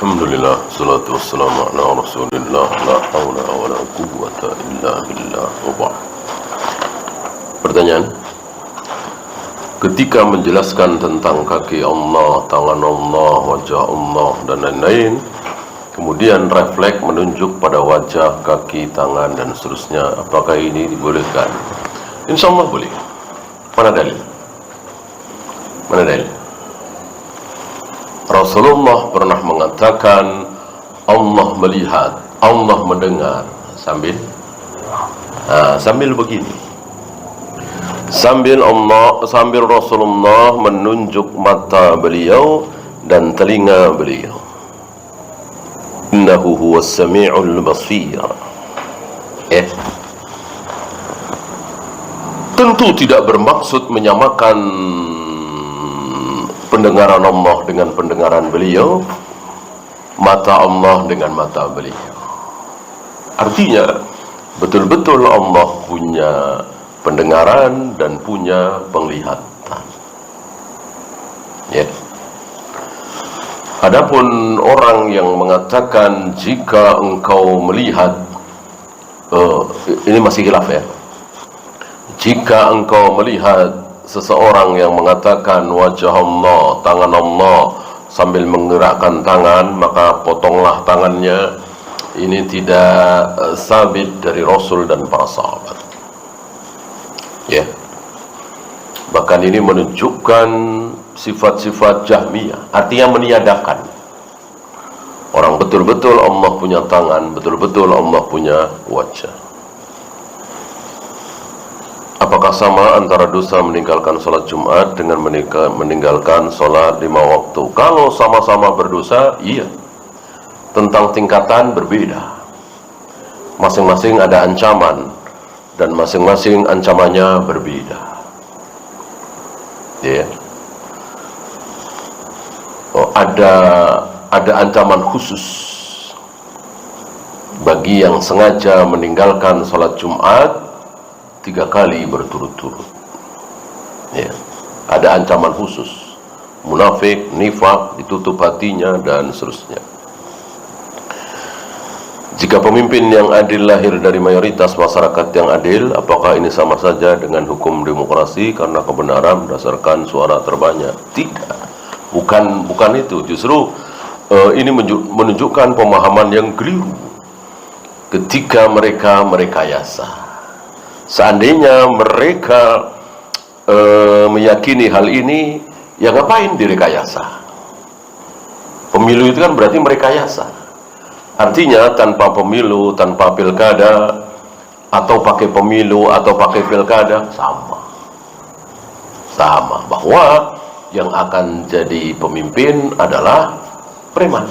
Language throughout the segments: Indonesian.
Alhamdulillah, salatu wassalamu ala rasulillah, la hawla wa la quwwata illa billah. Pertanyaan, ketika menjelaskan tentang kaki Allah, tangan Allah, wajah Allah dan lain-lain, kemudian refleks menunjuk pada wajah, kaki, tangan dan seterusnya, apakah ini dibolehkan? Insya Allah boleh. Mana dalil? Mana dalil? Rasulullah pernah mengatakan Allah melihat, Allah mendengar sambil begini, sambil Rasulullah menunjuk mata beliau dan telinga beliau. Innahu huwas sami'ul basir. Tentu tidak bermaksud menyamakan pendengaran Allah dengan pendengaran beliau, mata Allah dengan mata beliau. Artinya betul-betul Allah punya pendengaran dan punya penglihatan. Adapun orang yang mengatakan jika engkau melihat, ini masih khilaf ya. Jika engkau melihat seseorang yang mengatakan wajah Allah, tangan Allah sambil menggerakkan tangan, maka potonglah tangannya. Ini tidak sabit dari Rasul dan para sahabat. Bahkan ini menunjukkan sifat-sifat Jahmiyah, artinya meniadakan. Orang betul-betul Allah punya tangan, betul-betul Allah punya wajah. Apakah sama antara dosa meninggalkan sholat Jumat dengan meninggalkan sholat 5 waktu? Kalau sama-sama berdosa, iya. Tentang tingkatan berbeda. Masing-masing ada ancaman dan masing-masing ancamannya berbeda. Ada ancaman khusus bagi yang sengaja meninggalkan sholat Jumat 3 kali berturut-turut. Ada ancaman khusus, munafik, nifak, ditutup hatinya dan seterusnya. Jika pemimpin yang adil lahir dari mayoritas masyarakat yang adil, apakah ini sama saja dengan hukum demokrasi karena kebenaran berdasarkan suara terbanyak? Tidak, bukan itu. Justru ini menunjukkan pemahaman yang keliru ketika mereka merekayasa. Seandainya mereka meyakini hal ini, ya ngapain direkayasa? Pemilu itu kan berarti merekayasa. Artinya tanpa pemilu, tanpa pilkada, atau pakai pemilu atau pakai pilkada, sama. Bahwa yang akan jadi pemimpin adalah preman.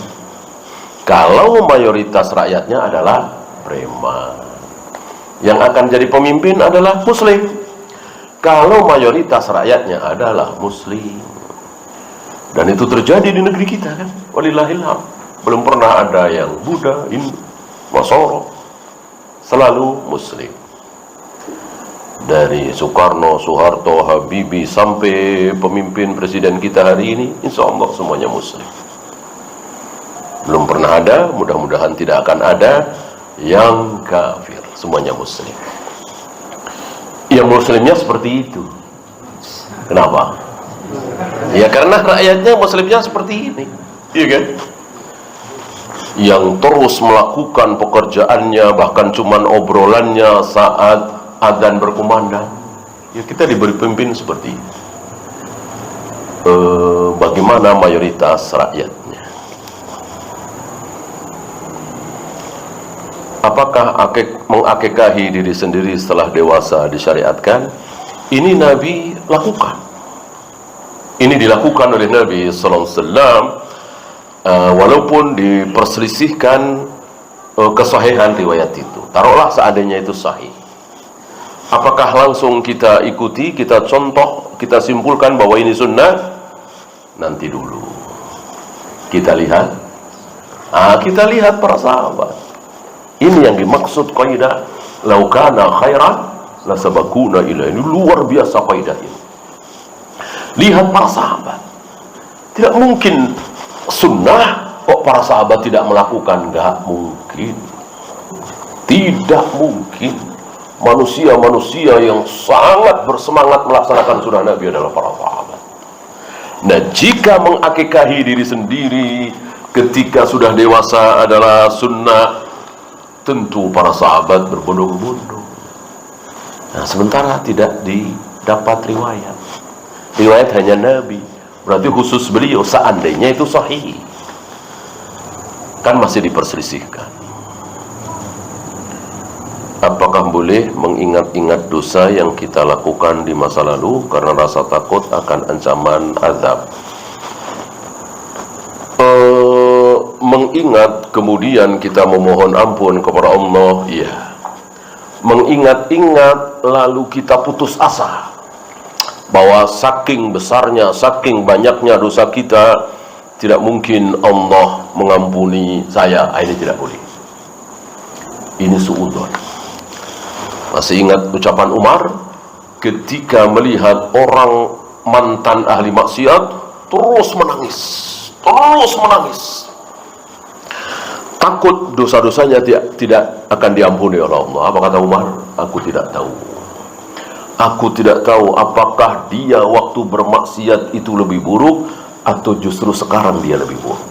Kalau mayoritas rakyatnya adalah preman, yang akan jadi pemimpin adalah muslim. Kalau mayoritas rakyatnya adalah muslim. Dan itu terjadi di negeri kita kan, walillahilham. Belum pernah ada yang Buddha, Hindu, Masoro, selalu muslim. Dari Soekarno, Soeharto, Habibie sampai pemimpin presiden kita hari ini, insya Allah semuanya muslim. Belum pernah ada, mudah-mudahan tidak akan ada yang kafir, semuanya muslim. Yang muslimnya seperti itu. Kenapa? Ya karena rakyatnya muslimnya seperti ini, iya kan? Yang terus melakukan pekerjaannya, bahkan cuman obrolannya saat adzan berkumandang. Ya kita diberi pemimpin seperti ini. Bagaimana mayoritas rakyatnya? Apakah mengakekahi diri sendiri setelah dewasa disyariatkan? Ini Nabi lakukan. Ini dilakukan oleh Nabi sallallahu alaihi wasallam, walaupun diperselisihkan kesahihan riwayat itu. Taruhlah seandainya itu sahih. Apakah langsung kita ikuti, kita contoh, kita simpulkan bahwa ini sunnah? Nanti dulu. Kita lihat. Kita lihat para sahabat. Ini yang dimaksud kaidah law kana khairan la sabaquna ila. Ini luar biasa kaidah ini. Lihat para sahabat. Tidak mungkin sunnah Kok para sahabat tidak melakukan? Nggak mungkin. Tidak mungkin. Manusia-manusia yang sangat bersemangat melaksanakan sunnah Nabi adalah para sahabat. Nah, jika mengakikahi diri sendiri ketika sudah dewasa adalah sunnah, tentu para sahabat berbondong-bondong. Nah, sementara tidak didapat riwayat. Riwayat hanya Nabi. Berarti khusus beliau, seandainya itu sahih. Kan masih diperselisihkan. Apakah boleh mengingat-ingat dosa yang kita lakukan di masa lalu karena rasa takut akan ancaman azab? Mengingat kemudian kita memohon ampun kepada Allah, ya. Mengingat-ingat lalu kita putus asa bahwa saking besarnya, saking banyaknya dosa kita, tidak mungkin Allah mengampuni saya. Ini tidak boleh. Ini suudzon. Masih ingat ucapan Umar ketika melihat orang mantan ahli maksiat terus menangis, takut dosa-dosanya tidak akan diampuni oleh Allah. Apa kata Umar? Aku tidak tahu. Aku tidak tahu apakah dia waktu bermaksiat itu lebih buruk atau justru sekarang dia lebih buruk.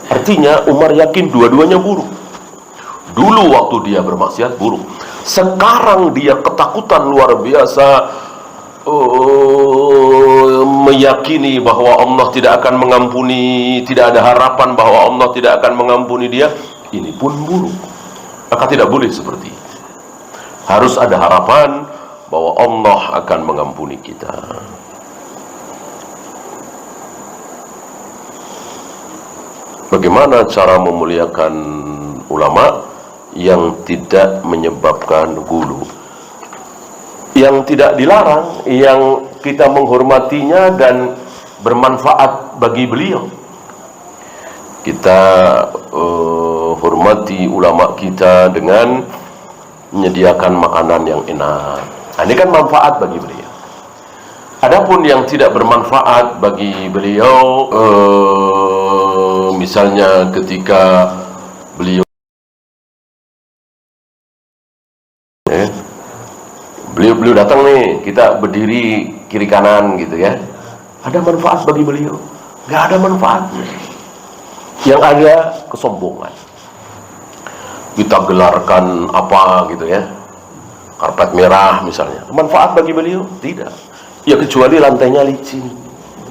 Artinya Umar yakin dua-duanya buruk. Dulu waktu dia bermaksiat buruk, sekarang dia ketakutan luar biasa, meyakini bahwa Allah tidak akan mengampuni, tidak ada harapan bahwa Allah tidak akan mengampuni dia. Ini pun buruk. Maka tidak boleh seperti itu. Harus ada harapan bahwa Allah akan mengampuni kita. Bagaimana cara memuliakan ulama yang tidak menyebabkan gulu? Yang tidak dilarang, yang kita menghormatinya dan bermanfaat bagi beliau. Kita hormati ulama kita dengan menyediakan makanan yang enak. Nah, ini kan manfaat bagi beliau. Adapun yang tidak bermanfaat bagi beliau, misalnya ketika beliau beliau datang nih, kita berdiri kiri kanan gitu ya. Ada manfaat bagi beliau? Nggak ada manfaatnya. Yang ada kesombongan. Kita gelarkan apa gitu ya, karpet merah misalnya. Manfaat bagi beliau? Tidak. Ya kecuali lantainya licin,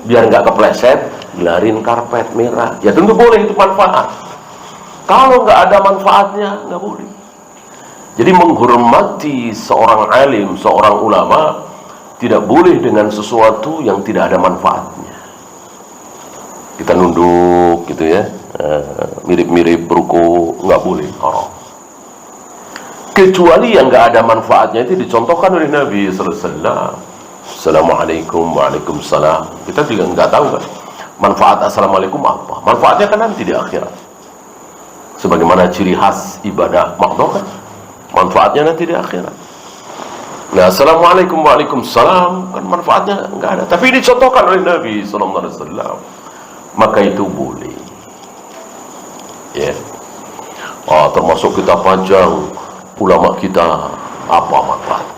biar nggak kepleset, gelarin karpet merah. Ya tentu boleh, itu manfaat. Kalau nggak ada manfaatnya, nggak boleh. Jadi menghormati seorang alim, seorang ulama, tidak boleh dengan sesuatu yang tidak ada manfaatnya. Kita nunduk gitu ya, mirip-mirip ruku, nggak boleh, haram. Kecuali yang nggak ada manfaatnya itu dicontohkan oleh Nabi sallallahu alaihi wasallam. Assalamualaikum, waalaikumsalam. Kita juga nggak tahu kan manfaat assalamualaikum apa. Manfaatnya kan nanti di akhirat. Sebagaimana ciri khas ibadah makhluk kan, manfaatnya nanti di akhirat. Nah, assalamualaikum, waalaikumsalam kan manfaatnya nggak ada. Tapi dicontohkan oleh Nabi sallallahu alaihi wasallam. Maka itu boleh. Ya. Termasuk kita panjang ulama kita apa manfaatnya?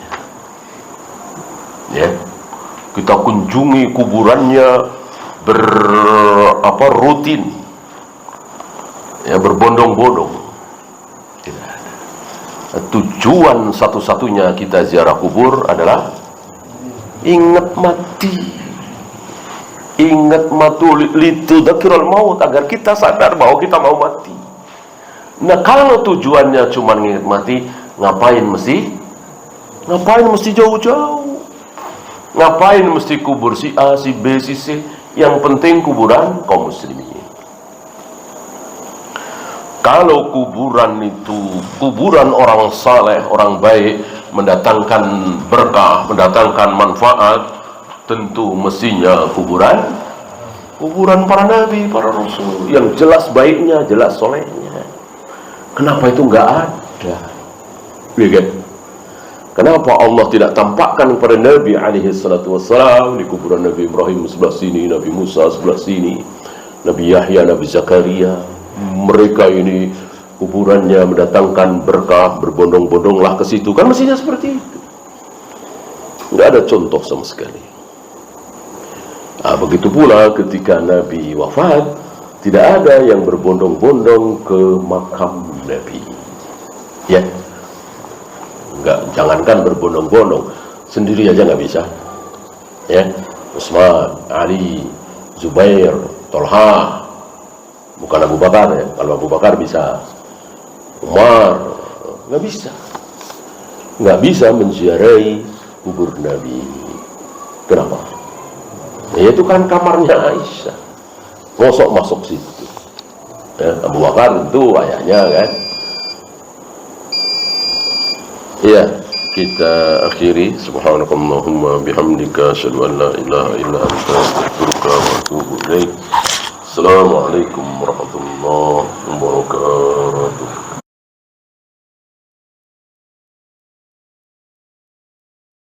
Ya, kita kunjungi kuburannya rutin, ya, berbondong-bondong. Tujuan satu-satunya kita ziarah kubur adalah ingat mati, litudzakiral maut, agar kita sadar bahwa kita mau mati. Nah, kalau tujuannya cuma ingat mati, ngapain mesti jauh-jauh? Ngapain mesti kubur si A, si B, si C? Yang penting kuburan kaum muslimin. Kalau kuburan itu kuburan orang saleh, orang baik, mendatangkan berkah, mendatangkan manfaat, tentu mestinya kuburan para nabi, para rasul, yang jelas baiknya, jelas solehnya. Kenapa itu nggak ada? Ya kan? Kenapa Allah tidak tampakkan kepada Nabi alaihi salatu wassalam di kuburan Nabi Ibrahim sebelah sini, Nabi Musa sebelah sini, Nabi Yahya, Nabi Zakaria, mereka ini kuburannya mendatangkan berkah, berbondong-bondonglah ke situ. Kan mestinya seperti itu. Nggak ada contoh sama sekali. Nah, begitu pula ketika Nabi wafat, tidak ada yang berbondong-bondong ke makam Nabi. Ya, nggak, jangankan berbondong-bondong, sendiri aja nggak bisa. Ya, Utsman, Ali, Zubair, Tolha, bukan Abu Bakar ya. Kalau Abu Bakar bisa, Umar, nggak bisa. Nggak bisa menziarahi kubur Nabi. Kenapa? Ya, itu kan kamarnya Aisyah. Mosok masuk situ. Ya, Abu Bakar itu ayahnya kan. Ya, kita akhiri. Subhanakallahumma bihamdika asyhadu an la ilaha illa anta astaghfiruka wa atubu ilaik. Assalamualaikum warahmatullahi